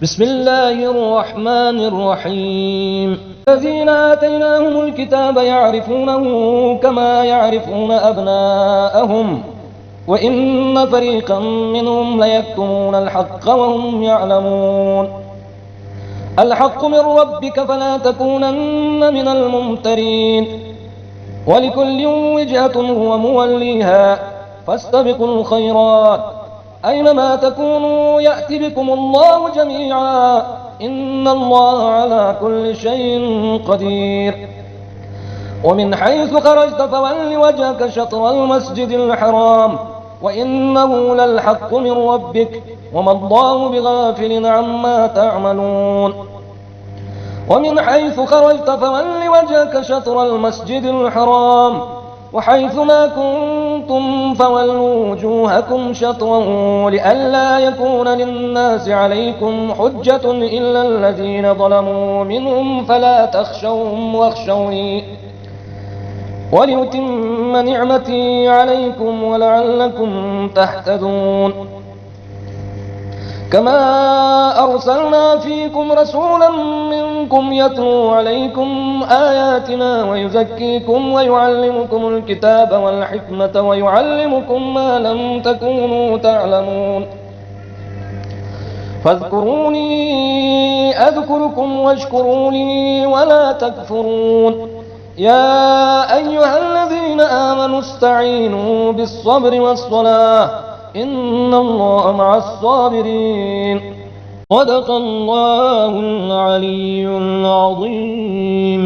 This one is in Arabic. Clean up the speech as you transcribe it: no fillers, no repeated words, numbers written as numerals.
بسم الله الرحمن الرحيم. الذين آتيناهم الكتاب يعرفونه كما يعرفون أبناءهم وإن فريقا منهم ليكتمون الحق وهم يعلمون. الحق من ربك فلا تكونن من الممترين. ولكل وجهة هو موليها فاستبقوا الخيرات أينما تكونوا يأت بكم الله جميعا إن الله على كل شيء قدير. ومن حيث خرجت فول وجهك شطر المسجد الحرام وإنه للحق من ربك وما الله بغافل عما تعملون. ومن حيث خرجت فول وجهك شطر المسجد الحرام وحيث ما كنتم فولوا وجوهكم شطره لئلا يكون للناس عليكم حجة إلا الذين ظلموا منهم فلا تخشوهم واخشوني ولأتم نعمتي عليكم ولعلكم تهتدون. كما أرسلنا فيكم رسولا منكم يتلو عليكم آياتنا ويزكيكم ويعلمكم الكتاب والحكمة ويعلمكم ما لم تكونوا تعلمون. فاذكروني أذكركم واشكروا لي ولا تكفرون. يا أيها الذين آمنوا استعينوا بالصبر والصلاة إن الله مع الصابرين. صدق الله العلي العظيم.